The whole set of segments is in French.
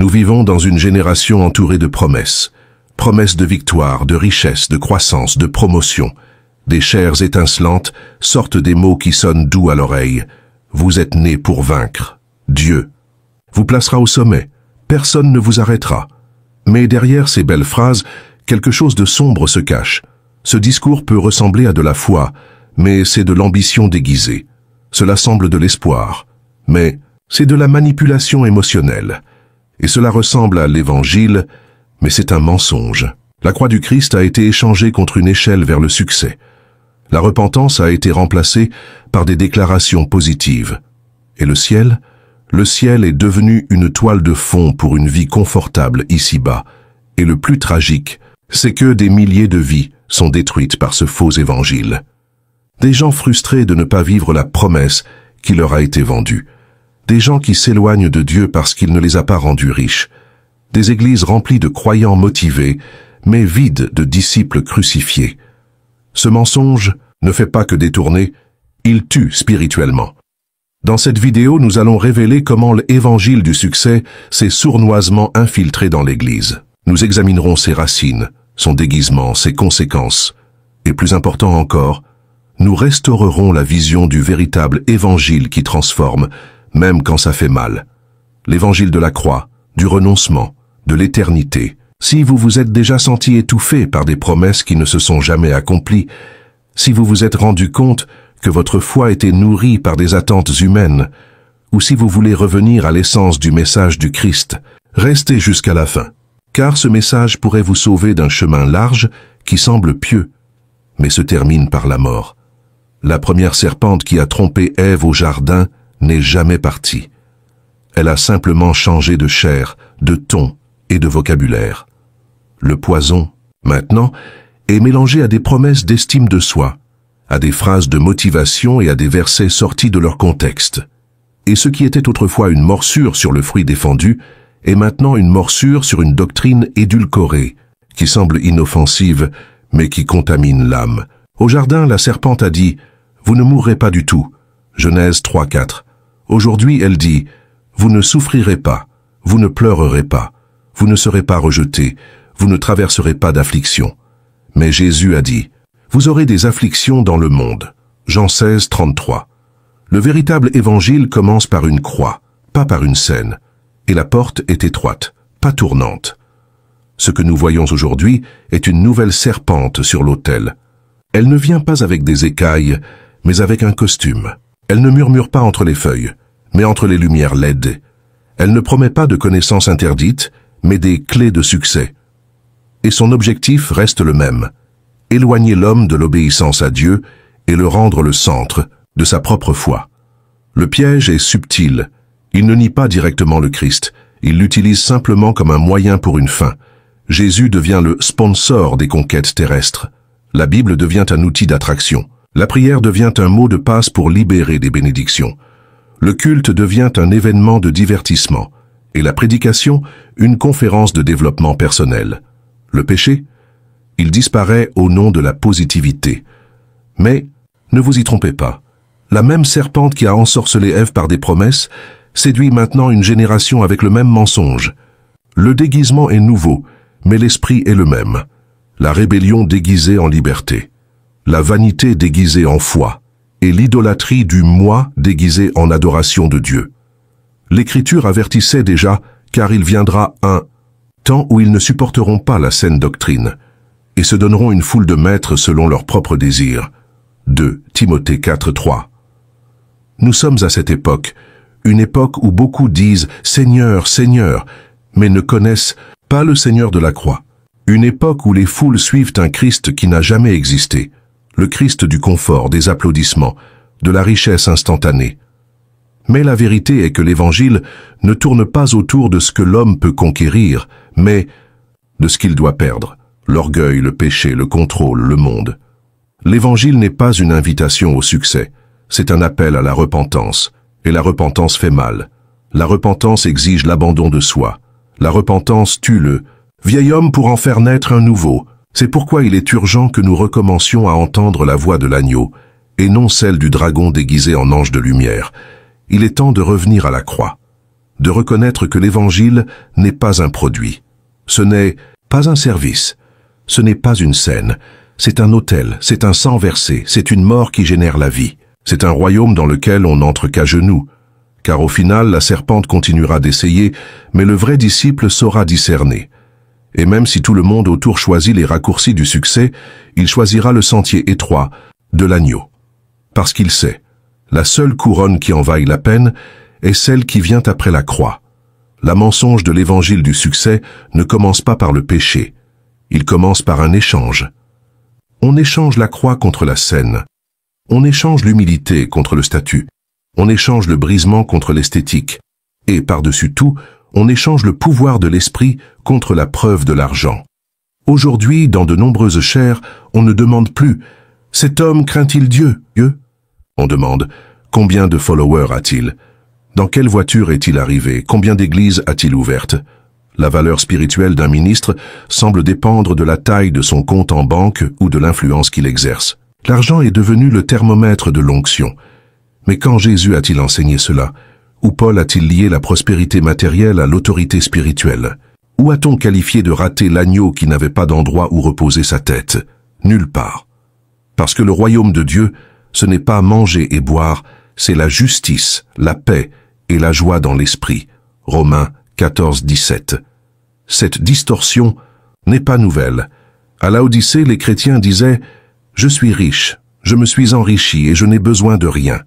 Nous vivons dans une génération entourée de promesses. Promesses de victoire, de richesse, de croissance, de promotion. Des chairs étincelantes sortent des mots qui sonnent doux à l'oreille. Vous êtes nés pour vaincre. Dieu vous placera au sommet. Personne ne vous arrêtera. Mais derrière ces belles phrases, quelque chose de sombre se cache. Ce discours peut ressembler à de la foi, mais c'est de l'ambition déguisée. Cela semble de l'espoir, mais c'est de la manipulation émotionnelle. Et cela ressemble à l'Évangile, mais c'est un mensonge. La croix du Christ a été échangée contre une échelle vers le succès. La repentance a été remplacée par des déclarations positives. Et le ciel est devenu une toile de fond pour une vie confortable ici-bas. Et le plus tragique, c'est que des milliers de vies sont détruites par ce faux évangile. Des gens frustrés de ne pas vivre la promesse qui leur a été vendue. Des gens qui s'éloignent de Dieu parce qu'il ne les a pas rendus riches. Des églises remplies de croyants motivés, mais vides de disciples crucifiés. Ce mensonge ne fait pas que détourner, il tue spirituellement. Dans cette vidéo, nous allons révéler comment l'évangile du succès s'est sournoisement infiltré dans l'Église. Nous examinerons ses racines, son déguisement, ses conséquences. Et plus important encore, nous restaurerons la vision du véritable évangile qui transforme, même quand ça fait mal. L'évangile de la croix, du renoncement, de l'éternité. Si vous vous êtes déjà senti étouffé par des promesses qui ne se sont jamais accomplies, si vous vous êtes rendu compte que votre foi était nourrie par des attentes humaines, ou si vous voulez revenir à l'essence du message du Christ, restez jusqu'à la fin, car ce message pourrait vous sauver d'un chemin large qui semble pieux, mais se termine par la mort. La première serpente qui a trompé Ève au jardin n'est jamais partie. Elle a simplement changé de chair, de ton et de vocabulaire. Le poison, maintenant, est mélangé à des promesses d'estime de soi, à des phrases de motivation et à des versets sortis de leur contexte. Et ce qui était autrefois une morsure sur le fruit défendu est maintenant une morsure sur une doctrine édulcorée, qui semble inoffensive, mais qui contamine l'âme. Au jardin, la serpente a dit « Vous ne mourrez pas du tout ». Genèse 3:4. Aujourd'hui, elle dit « Vous ne souffrirez pas, vous ne pleurerez pas, vous ne serez pas rejetés, vous ne traverserez pas d'affliction. » Mais Jésus a dit « Vous aurez des afflictions dans le monde ». Jean 16:33. Le véritable évangile commence par une croix, pas par une scène, et la porte est étroite, pas tournante. Ce que nous voyons aujourd'hui est une nouvelle serpente sur l'autel. Elle ne vient pas avec des écailles, mais avec un costume. Elle ne murmure pas entre les feuilles, mais entre les lumières LED. Elle ne promet pas de connaissances interdites, mais des clés de succès. Et son objectif reste le même, éloigner l'homme de l'obéissance à Dieu et le rendre le centre de sa propre foi. Le piège est subtil. Il ne nie pas directement le Christ, il l'utilise simplement comme un moyen pour une fin. Jésus devient le sponsor des conquêtes terrestres. La Bible devient un outil d'attraction. La prière devient un mot de passe pour libérer des bénédictions. Le culte devient un événement de divertissement. Et la prédication, une conférence de développement personnel. Le péché, il disparaît au nom de la positivité. Mais ne vous y trompez pas. La même serpente qui a ensorcelé Ève par des promesses séduit maintenant une génération avec le même mensonge. Le déguisement est nouveau, mais l'esprit est le même. La rébellion déguisée en liberté. La vanité déguisée en foi. Et l'idolâtrie du moi déguisée en adoration de Dieu. L'Écriture avertissait déjà, car il viendra un temps où ils ne supporteront pas la saine doctrine, et se donneront une foule de maîtres selon leurs propres désirs. 2 Timothée 4:3. Nous sommes à cette époque, une époque où beaucoup disent « Seigneur, Seigneur », mais ne connaissent pas le Seigneur de la croix. Une époque où les foules suivent un Christ qui n'a jamais existé, le Christ du confort, des applaudissements, de la richesse instantanée. Mais la vérité est que l'Évangile ne tourne pas autour de ce que l'homme peut conquérir, mais de ce qu'il doit perdre, l'orgueil, le péché, le contrôle, le monde. L'Évangile n'est pas une invitation au succès, c'est un appel à la repentance, et la repentance fait mal. La repentance exige l'abandon de soi. La repentance tue le vieil homme pour en faire naître un nouveau. C'est pourquoi il est urgent que nous recommencions à entendre la voix de l'agneau, et non celle du dragon déguisé en ange de lumière. Il est temps de revenir à la croix. de reconnaître que l'Évangile n'est pas un produit. Ce n'est pas un service. Ce n'est pas une scène. C'est un autel, c'est un sang versé, c'est une mort qui génère la vie. C'est un royaume dans lequel on n'entre qu'à genoux. Car au final, la serpente continuera d'essayer, mais le vrai disciple saura discerner. Et même si tout le monde autour choisit les raccourcis du succès, il choisira le sentier étroit de l'agneau. Parce qu'il sait, la seule couronne qui en vaille la peine est celle qui vient après la croix. La mensonge de l'évangile du succès ne commence pas par le péché. Il commence par un échange. On échange la croix contre la scène. On échange l'humilité contre le statut. On échange le brisement contre l'esthétique. Et par-dessus tout, on échange le pouvoir de l'esprit contre la preuve de l'argent. Aujourd'hui, dans de nombreuses chaires, on ne demande plus « Cet homme craint-il Dieu ?» On demande « Combien de followers a-t-il ? Dans quelle voiture est-il arrivé ? Combien d'églises a-t-il ouvertes ?» La valeur spirituelle d'un ministre semble dépendre de la taille de son compte en banque ou de l'influence qu'il exerce. L'argent est devenu le thermomètre de l'onction. Mais quand Jésus a-t-il enseigné cela ? Ou Paul a-t-il lié la prospérité matérielle à l'autorité spirituelle? Où a-t-on qualifié de rater l'agneau qui n'avait pas d'endroit où reposer sa tête? Nulle part. Parce que le royaume de Dieu, ce n'est pas manger et boire, c'est la justice, la paix et la joie dans l'esprit. Romains 14, 17. Cette distorsion n'est pas nouvelle. À Laodicée, les chrétiens disaient « Je suis riche, je me suis enrichi et je n'ai besoin de rien. »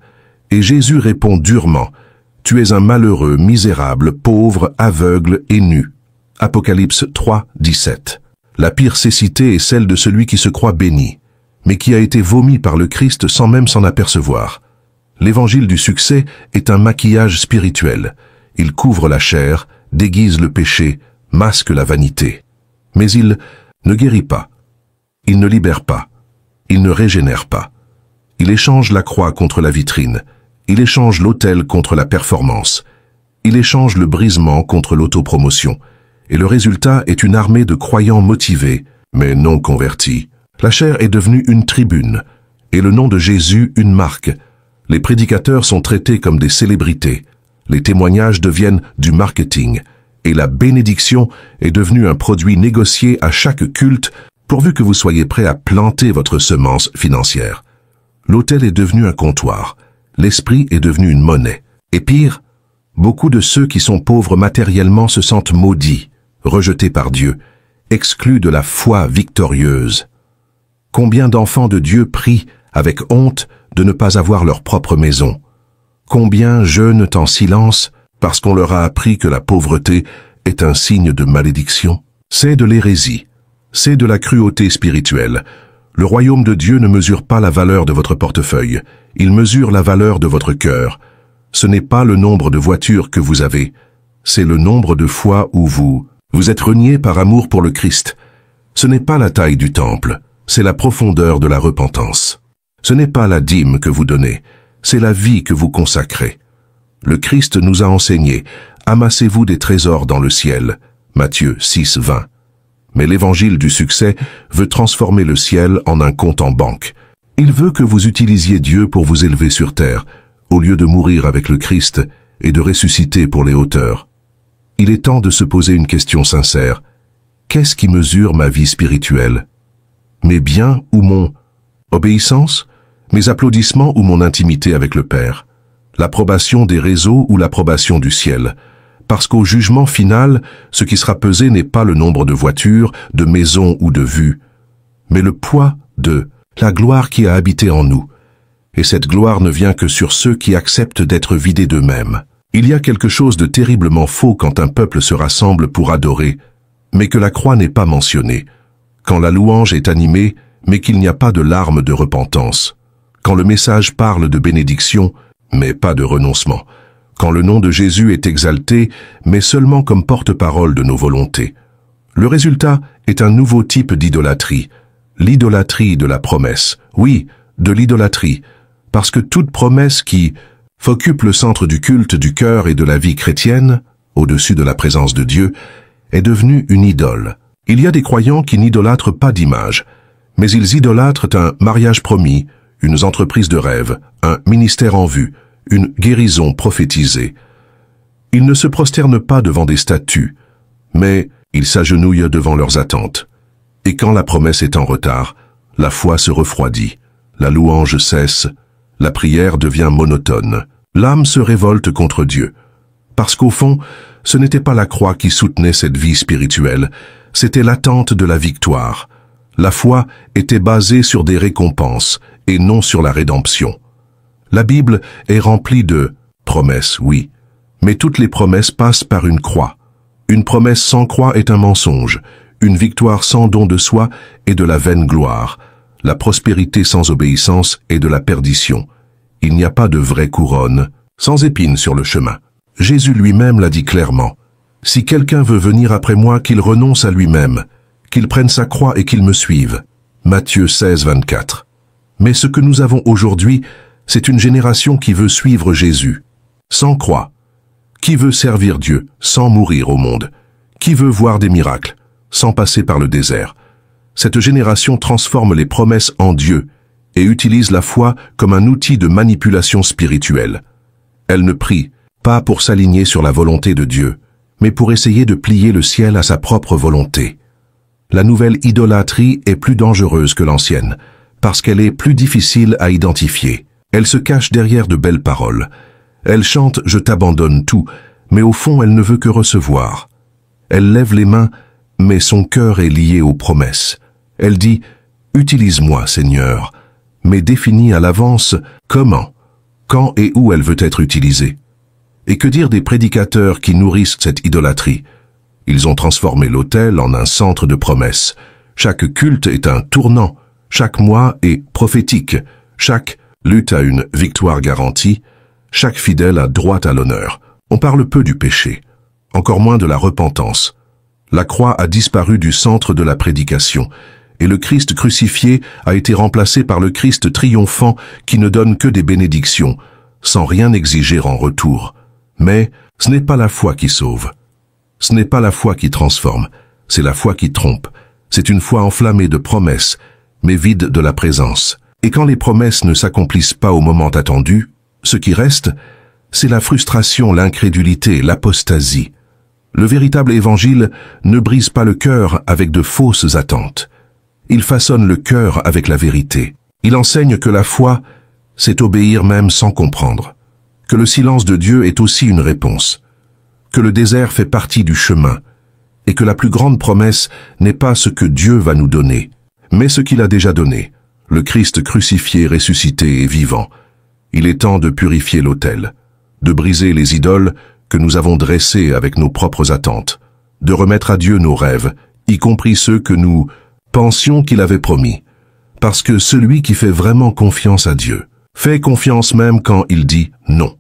Et Jésus répond durement « Tu es un malheureux, misérable, pauvre, aveugle et nu. » Apocalypse 3, 17. La pire cécité est celle de celui qui se croit béni, mais qui a été vomi par le Christ sans même s'en apercevoir. L'évangile du succès est un maquillage spirituel. Il couvre la chair, déguise le péché, masque la vanité. Mais il ne guérit pas. Il ne libère pas. Il ne régénère pas. Il échange la croix contre la vitrine. Il échange l'autel contre la performance. Il échange le brisement contre l'autopromotion. Et le résultat est une armée de croyants motivés, mais non convertis. La chair est devenue une tribune, et le nom de Jésus une marque. Les prédicateurs sont traités comme des célébrités. Les témoignages deviennent du marketing. Et la bénédiction est devenue un produit négocié à chaque culte, pourvu que vous soyez prêt à planter votre semence financière. L'autel est devenu un comptoir. L'esprit est devenu une monnaie. Et pire, beaucoup de ceux qui sont pauvres matériellement se sentent maudits, rejetés par Dieu, exclus de la foi victorieuse. Combien d'enfants de Dieu prient avec honte de ne pas avoir leur propre maison? Combien jeûnent en silence parce qu'on leur a appris que la pauvreté est un signe de malédiction? C'est de l'hérésie. C'est de la cruauté spirituelle. Le royaume de Dieu ne mesure pas la valeur de votre portefeuille. Il mesure la valeur de votre cœur. Ce n'est pas le nombre de voitures que vous avez. C'est le nombre de fois où vous êtes renié par amour pour le Christ. Ce n'est pas la taille du temple. C'est la profondeur de la repentance. Ce n'est pas la dîme que vous donnez. C'est la vie que vous consacrez. Le Christ nous a enseigné « Amassez-vous des trésors dans le ciel » Matthieu 6, 20. Mais l'évangile du succès veut transformer le ciel en un compte en banque. Il veut que vous utilisiez Dieu pour vous élever sur terre, au lieu de mourir avec le Christ et de ressusciter pour les hauteurs. Il est temps de se poser une question sincère. Qu'est-ce qui mesure ma vie spirituelle? Mes biens ou mon obéissance? Mes applaudissements ou mon intimité avec le Père? L'approbation des réseaux ou l'approbation du ciel? Parce qu'au jugement final, ce qui sera pesé n'est pas le nombre de voitures, de maisons ou de vues, mais le poids de la gloire qui a habité en nous. Et cette gloire ne vient que sur ceux qui acceptent d'être vidés d'eux-mêmes. Il y a quelque chose de terriblement faux quand un peuple se rassemble pour adorer, mais que la croix n'est pas mentionnée. Quand la louange est animée, mais qu'il n'y a pas de larmes de repentance. Quand le message parle de bénédiction, mais pas de renoncement. Quand le nom de Jésus est exalté, mais seulement comme porte-parole de nos volontés. Le résultat est un nouveau type d'idolâtrie. L'idolâtrie de la promesse. Oui, de l'idolâtrie. Parce que toute promesse qui occupe le centre du culte du cœur et de la vie chrétienne, au-dessus de la présence de Dieu, est devenue une idole. Il y a des croyants qui n'idolâtrent pas d'image, mais ils idolâtrent un mariage promis, une entreprise de rêve, un ministère en vue, une guérison prophétisée. Ils ne se prosternent pas devant des statues, mais ils s'agenouillent devant leurs attentes. Et quand la promesse est en retard, la foi se refroidit, la louange cesse, la prière devient monotone. L'âme se révolte contre Dieu. Parce qu'au fond, ce n'était pas la croix qui soutenait cette vie spirituelle, c'était l'attente de la victoire. La foi était basée sur des récompenses et non sur la rédemption. La Bible est remplie de promesses, oui, mais toutes les promesses passent par une croix. Une promesse sans croix est un mensonge, une victoire sans don de soi est de la vaine gloire, la prospérité sans obéissance est de la perdition. Il n'y a pas de vraie couronne, sans épines sur le chemin. Jésus lui-même l'a dit clairement. Si quelqu'un veut venir après moi, qu'il renonce à lui-même, qu'il prenne sa croix et qu'il me suive. Matthieu 16, 24. Mais ce que nous avons aujourd'hui, c'est une génération qui veut suivre Jésus, sans croix. Qui veut servir Dieu, sans mourir au monde? Qui veut voir des miracles, sans passer par le désert? Cette génération transforme les promesses en Dieu et utilise la foi comme un outil de manipulation spirituelle. Elle ne prie pas pour s'aligner sur la volonté de Dieu, mais pour essayer de plier le ciel à sa propre volonté. La nouvelle idolâtrie est plus dangereuse que l'ancienne, parce qu'elle est plus difficile à identifier. Elle se cache derrière de belles paroles. Elle chante « Je t'abandonne tout », mais au fond elle ne veut que recevoir. Elle lève les mains, mais son cœur est lié aux promesses. Elle dit « Utilise-moi, Seigneur », mais définis à l'avance comment, quand et où elle veut être utilisée. Et que dire des prédicateurs qui nourrissent cette idolâtrie? Ils ont transformé l'autel en un centre de promesses. Chaque culte est un tournant, chaque mois est prophétique, chaque lutte a une victoire garantie, chaque fidèle a droit à l'honneur. On parle peu du péché, encore moins de la repentance. La croix a disparu du centre de la prédication, et le Christ crucifié a été remplacé par le Christ triomphant qui ne donne que des bénédictions, sans rien exiger en retour. Mais ce n'est pas la foi qui sauve. Ce n'est pas la foi qui transforme, c'est la foi qui trompe. C'est une foi enflammée de promesses, mais vide de la présence. Et quand les promesses ne s'accomplissent pas au moment attendu, ce qui reste, c'est la frustration, l'incrédulité, l'apostasie. Le véritable évangile ne brise pas le cœur avec de fausses attentes. Il façonne le cœur avec la vérité. Il enseigne que la foi, c'est obéir même sans comprendre. Que le silence de Dieu est aussi une réponse. Que le désert fait partie du chemin. Et que la plus grande promesse n'est pas ce que Dieu va nous donner, mais ce qu'il a déjà donné. Le Christ crucifié, ressuscité et vivant. Il est temps de purifier l'autel, de briser les idoles que nous avons dressées avec nos propres attentes, de remettre à Dieu nos rêves, y compris ceux que nous pensions qu'il avait promis. Parce que celui qui fait vraiment confiance à Dieu, fait confiance même quand il dit non.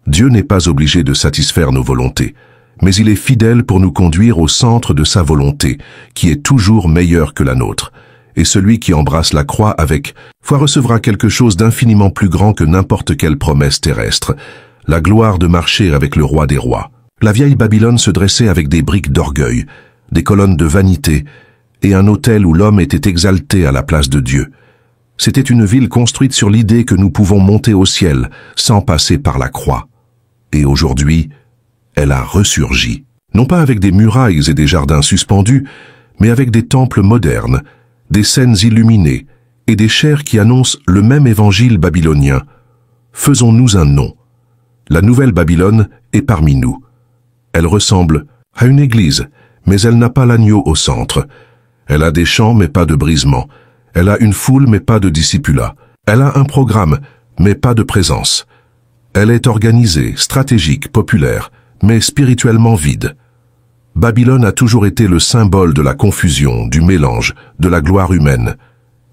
Dieu n'est pas obligé de satisfaire nos volontés, mais il est fidèle pour nous conduire au centre de sa volonté, qui est toujours meilleure que la nôtre. Et celui qui embrasse la croix avec foi recevra quelque chose d'infiniment plus grand que n'importe quelle promesse terrestre, la gloire de marcher avec le roi des rois. La vieille Babylone se dressait avec des briques d'orgueil, des colonnes de vanité, et un autel où l'homme était exalté à la place de Dieu. C'était une ville construite sur l'idée que nous pouvons monter au ciel sans passer par la croix. Et aujourd'hui, elle a ressurgi, non pas avec des murailles et des jardins suspendus, mais avec des temples modernes, des scènes illuminées et des chairs qui annoncent le même évangile babylonien. Faisons-nous un nom. La nouvelle Babylone est parmi nous. Elle ressemble à une église, mais elle n'a pas l'agneau au centre. Elle a des chants, mais pas de brisement. Elle a une foule, mais pas de discipulat. Elle a un programme, mais pas de présence. Elle est organisée, stratégique, populaire, mais spirituellement vide. Babylone a toujours été le symbole de la confusion, du mélange, de la gloire humaine.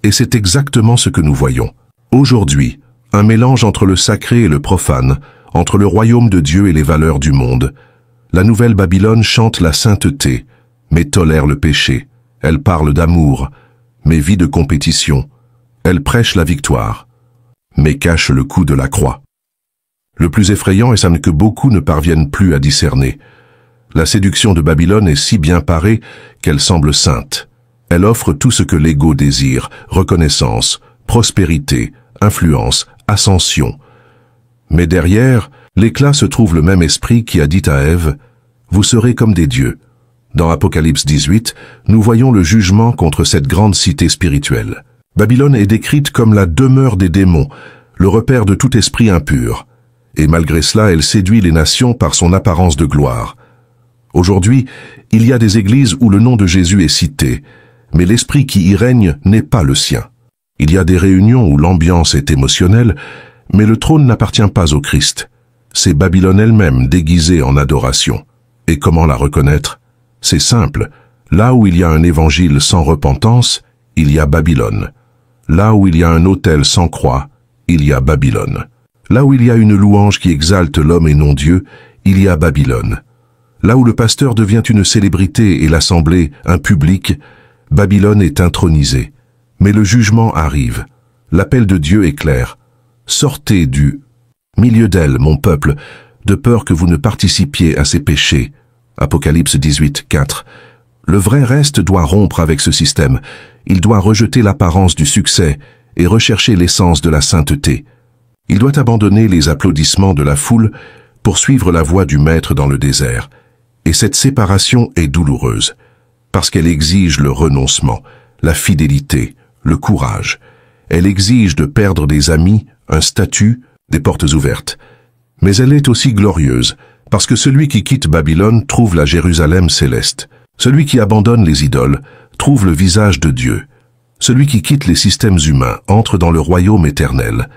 Et c'est exactement ce que nous voyons. Aujourd'hui, un mélange entre le sacré et le profane, entre le royaume de Dieu et les valeurs du monde. La nouvelle Babylone chante la sainteté, mais tolère le péché. Elle parle d'amour, mais vit de compétition. Elle prêche la victoire, mais cache le coup de la croix. Le plus effrayant est ça que beaucoup ne parviennent plus à discerner. La séduction de Babylone est si bien parée qu'elle semble sainte. Elle offre tout ce que l'ego désire, reconnaissance, prospérité, influence, ascension. Mais derrière, L'éclat se trouve le même esprit qui a dit à Ève, « Vous serez comme des dieux ». Dans Apocalypse 18, nous voyons le jugement contre cette grande cité spirituelle. Babylone est décrite comme la demeure des démons, le repère de tout esprit impur. Et malgré cela, elle séduit les nations par son apparence de gloire. Aujourd'hui, il y a des églises où le nom de Jésus est cité, mais l'esprit qui y règne n'est pas le sien. Il y a des réunions où l'ambiance est émotionnelle, mais le trône n'appartient pas au Christ. C'est Babylone elle-même déguisée en adoration. Et comment la reconnaître? C'est simple. Là où il y a un évangile sans repentance, il y a Babylone. Là où il y a un autel sans croix, il y a Babylone. Là où il y a une louange qui exalte l'homme et non Dieu, il y a Babylone. Là où le pasteur devient une célébrité et l'assemblée un public, Babylone est intronisée. Mais le jugement arrive. L'appel de Dieu est clair. Sortez du milieu d'elle, mon peuple, de peur que vous ne participiez à ses péchés. Apocalypse 18, 4. Le vrai reste doit rompre avec ce système. Il doit rejeter l'apparence du succès et rechercher l'essence de la sainteté. Il doit abandonner les applaudissements de la foule pour suivre la voie du Maître dans le désert. Et cette séparation est douloureuse, parce qu'elle exige le renoncement, la fidélité, le courage. Elle exige de perdre des amis, un statut, des portes ouvertes. Mais elle est aussi glorieuse, parce que celui qui quitte Babylone trouve la Jérusalem céleste. Celui qui abandonne les idoles trouve le visage de Dieu. Celui qui quitte les systèmes humains entre dans le royaume éternel.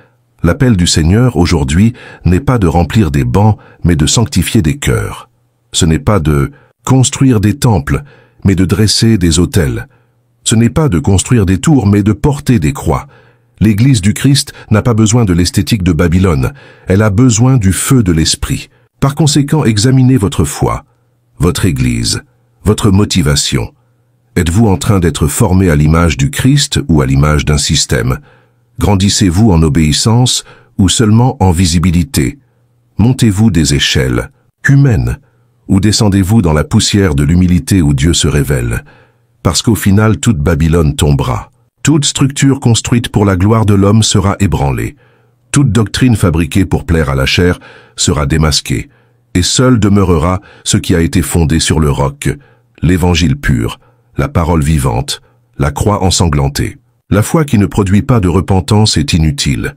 L'appel du Seigneur aujourd'hui n'est pas de remplir des bancs, mais de sanctifier des cœurs. Ce n'est pas de construire des temples, mais de dresser des autels. Ce n'est pas de construire des tours, mais de porter des croix. L'Église du Christ n'a pas besoin de l'esthétique de Babylone, elle a besoin du feu de l'Esprit. Par conséquent, examinez votre foi, votre Église, votre motivation. Êtes-vous en train d'être formé à l'image du Christ ou à l'image d'un système? Grandissez-vous en obéissance ou seulement en visibilité? Montez-vous des échelles humaines ou descendez-vous dans la poussière de l'humilité où Dieu se révèle? Parce qu'au final, toute Babylone tombera. Toute structure construite pour la gloire de l'homme sera ébranlée. Toute doctrine fabriquée pour plaire à la chair sera démasquée, et seul demeurera ce qui a été fondé sur le roc, l'évangile pur, la parole vivante, la croix ensanglantée. La foi qui ne produit pas de repentance est inutile.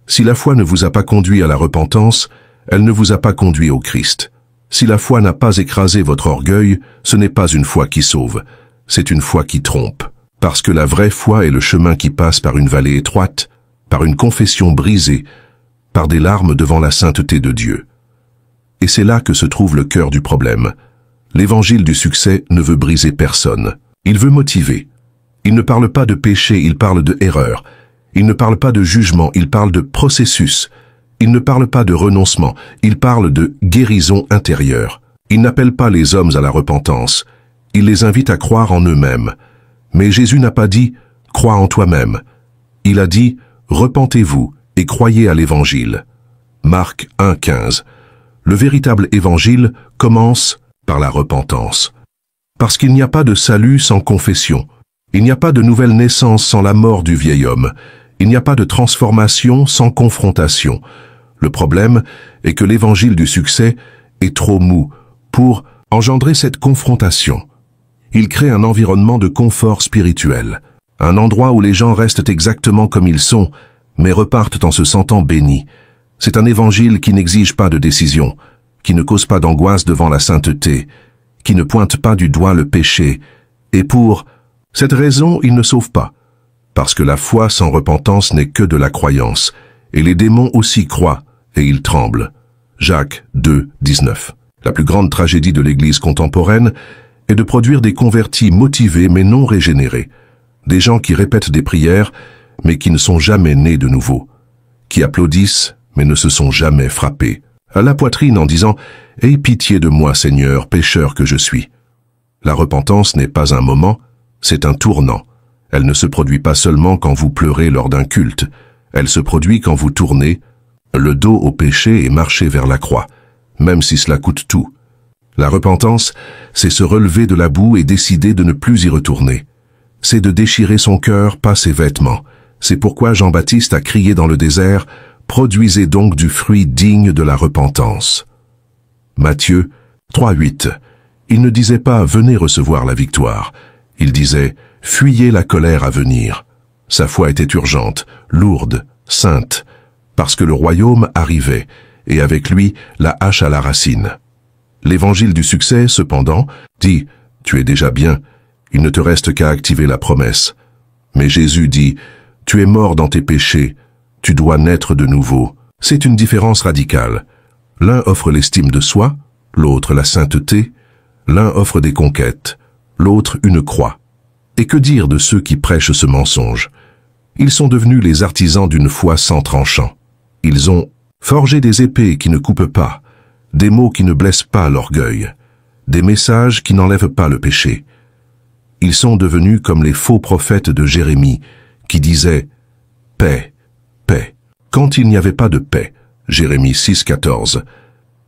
Si la foi ne vous a pas conduit à la repentance, elle ne vous a pas conduit au Christ. Si la foi n'a pas écrasé votre orgueil, ce n'est pas une foi qui sauve, c'est une foi qui trompe. Parce que la vraie foi est le chemin qui passe par une vallée étroite, par une confession brisée, par des larmes devant la sainteté de Dieu. Et c'est là que se trouve le cœur du problème. L'évangile du succès ne veut briser personne. Il veut motiver. Il ne parle pas de péché, il parle de erreur. Il ne parle pas de jugement, il parle de processus. Il ne parle pas de renoncement, il parle de guérison intérieure. Il n'appelle pas les hommes à la repentance. Il les invite à croire en eux-mêmes. Mais Jésus n'a pas dit « crois en toi-même ». Il a dit « repentez-vous et croyez à l'Évangile ». Marc 1,15. Le véritable Évangile commence par la repentance. Parce qu'il n'y a pas de salut sans confession. Il n'y a pas de nouvelle naissance sans la mort du vieil homme. Il n'y a pas de transformation sans confrontation. Le problème est que l'Évangile du succès est trop mou pour engendrer cette confrontation. Il crée un environnement de confort spirituel, un endroit où les gens restent exactement comme ils sont, mais repartent en se sentant bénis. C'est un évangile qui n'exige pas de décision, qui ne cause pas d'angoisse devant la sainteté, qui ne pointe pas du doigt le péché, et pour cette raison, il ne sauve pas, parce que la foi sans repentance n'est que de la croyance, et les démons aussi croient, et ils tremblent. Jacques 2, 19. La plus grande tragédie de l'Église contemporaine est de produire des convertis motivés mais non régénérés, des gens qui répètent des prières mais qui ne sont jamais nés de nouveau, qui applaudissent mais ne se sont jamais frappés, à la poitrine en disant « Aie pitié de moi, Seigneur, pécheur que je suis ». La repentance n'est pas un moment, c'est un tournant. Elle ne se produit pas seulement quand vous pleurez lors d'un culte, elle se produit quand vous tournez le dos au péché et marchez vers la croix, même si cela coûte tout. La repentance, c'est se relever de la boue et décider de ne plus y retourner. C'est de déchirer son cœur, pas ses vêtements. C'est pourquoi Jean-Baptiste a crié dans le désert « Produisez donc du fruit digne de la repentance. Matthieu 3,8. Il ne disait pas « Venez recevoir la victoire ». Il disait « Fuyez la colère à venir ». Sa foi était urgente, lourde, sainte, parce que le royaume arrivait, et avec lui la hache à la racine. L'évangile du succès, cependant, dit « Tu es déjà bien, il ne te reste qu'à activer la promesse ». Mais Jésus dit « Tu es mort dans tes péchés, tu dois naître de nouveau ». C'est une différence radicale. L'un offre l'estime de soi, l'autre la sainteté, l'un offre des conquêtes, l'autre une croix. Et que dire de ceux qui prêchent ce mensonge? Ils sont devenus les artisans d'une foi sans tranchant. Ils ont forgé des épées qui ne coupent pas, des mots qui ne blessent pas l'orgueil, des messages qui n'enlèvent pas le péché. Ils sont devenus comme les faux prophètes de Jérémie, qui disaient « Paix, paix », quand il n'y avait pas de paix. Jérémie 6,14.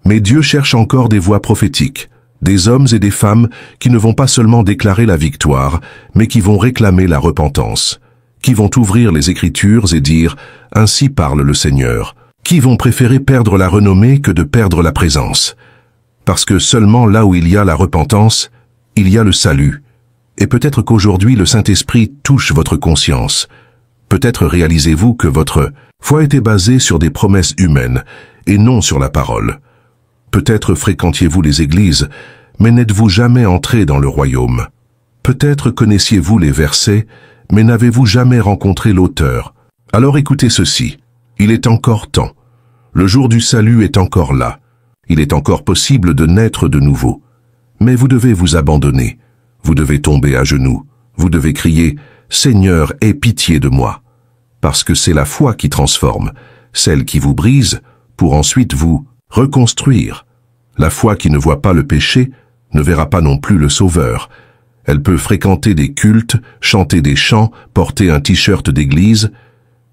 Mais Dieu cherche encore des voix prophétiques, des hommes et des femmes qui ne vont pas seulement déclarer la victoire, mais qui vont réclamer la repentance, qui vont ouvrir les Écritures et dire « Ainsi parle le Seigneur », qui vont préférer perdre la renommée que de perdre la présence. Parce que seulement là où il y a la repentance, il y a le salut. Et peut-être qu'aujourd'hui le Saint-Esprit touche votre conscience. Peut-être réalisez-vous que votre foi était basée sur des promesses humaines et non sur la parole. Peut-être fréquentiez-vous les églises, mais n'êtes-vous jamais entré dans le royaume. Peut-être connaissiez-vous les versets, mais n'avez-vous jamais rencontré l'auteur. Alors écoutez ceci, il est encore temps. Le jour du salut est encore là. Il est encore possible de naître de nouveau. Mais vous devez vous abandonner. Vous devez tomber à genoux. Vous devez crier « Seigneur, aie pitié de moi ». Parce que c'est la foi qui transforme, celle qui vous brise, pour ensuite vous reconstruire. La foi qui ne voit pas le péché ne verra pas non plus le Sauveur. Elle peut fréquenter des cultes, chanter des chants, porter un t-shirt d'église,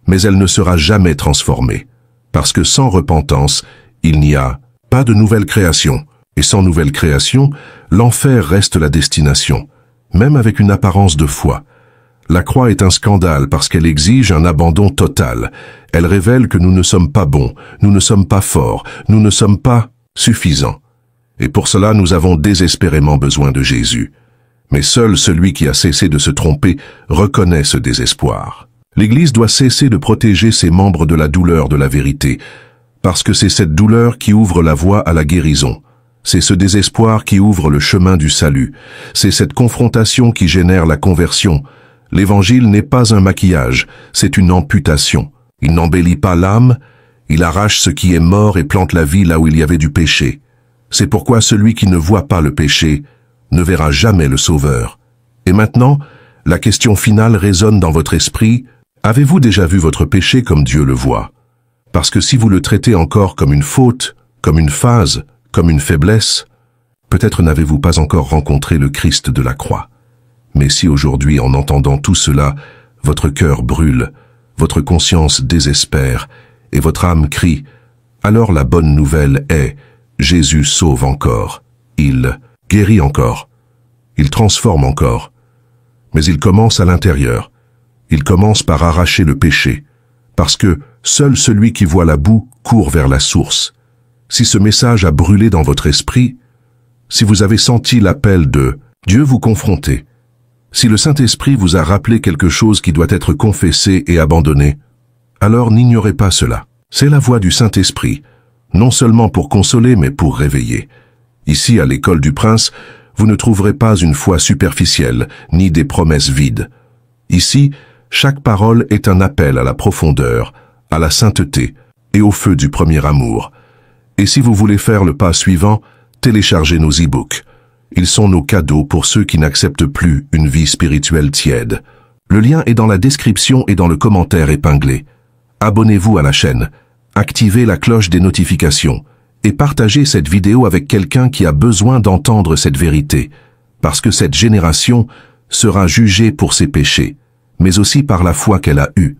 mais elle ne sera jamais transformée. Parce que sans repentance, il n'y a pas de nouvelle création. Et sans nouvelle création, l'enfer reste la destination, même avec une apparence de foi. La croix est un scandale parce qu'elle exige un abandon total. Elle révèle que nous ne sommes pas bons, nous ne sommes pas forts, nous ne sommes pas suffisants. Et pour cela, nous avons désespérément besoin de Jésus. Mais seul celui qui a cessé de se tromper reconnaît ce désespoir. L'Église doit cesser de protéger ses membres de la douleur de la vérité, parce que c'est cette douleur qui ouvre la voie à la guérison. C'est ce désespoir qui ouvre le chemin du salut. C'est cette confrontation qui génère la conversion. L'Évangile n'est pas un maquillage, c'est une amputation. Il n'embellit pas l'âme, il arrache ce qui est mort et plante la vie là où il y avait du péché. C'est pourquoi celui qui ne voit pas le péché ne verra jamais le Sauveur. Et maintenant, la question finale résonne dans votre esprit. Avez-vous déjà vu votre péché comme Dieu le voit? Parce que si vous le traitez encore comme une faute, comme une phase, comme une faiblesse, peut-être n'avez-vous pas encore rencontré le Christ de la croix. Mais si aujourd'hui, en entendant tout cela, votre cœur brûle, votre conscience désespère, et votre âme crie, alors la bonne nouvelle est, Jésus sauve encore, il guérit encore, il transforme encore. Mais il commence à l'intérieur, il commence par arracher le péché, parce que seul celui qui voit la boue court vers la source. Si ce message a brûlé dans votre esprit, si vous avez senti l'appel de Dieu vous confronter, si le Saint-Esprit vous a rappelé quelque chose qui doit être confessé et abandonné, alors n'ignorez pas cela. C'est la voix du Saint-Esprit, non seulement pour consoler mais pour réveiller. Ici, à l'école du Prince, vous ne trouverez pas une foi superficielle, ni des promesses vides. Ici, chaque parole est un appel à la profondeur, à la sainteté et au feu du premier amour. Et si vous voulez faire le pas suivant, téléchargez nos e-books. Ils sont nos cadeaux pour ceux qui n'acceptent plus une vie spirituelle tiède. Le lien est dans la description et dans le commentaire épinglé. Abonnez-vous à la chaîne, activez la cloche des notifications et partagez cette vidéo avec quelqu'un qui a besoin d'entendre cette vérité, parce que cette génération sera jugée pour ses péchés, mais aussi par la foi qu'elle a eue.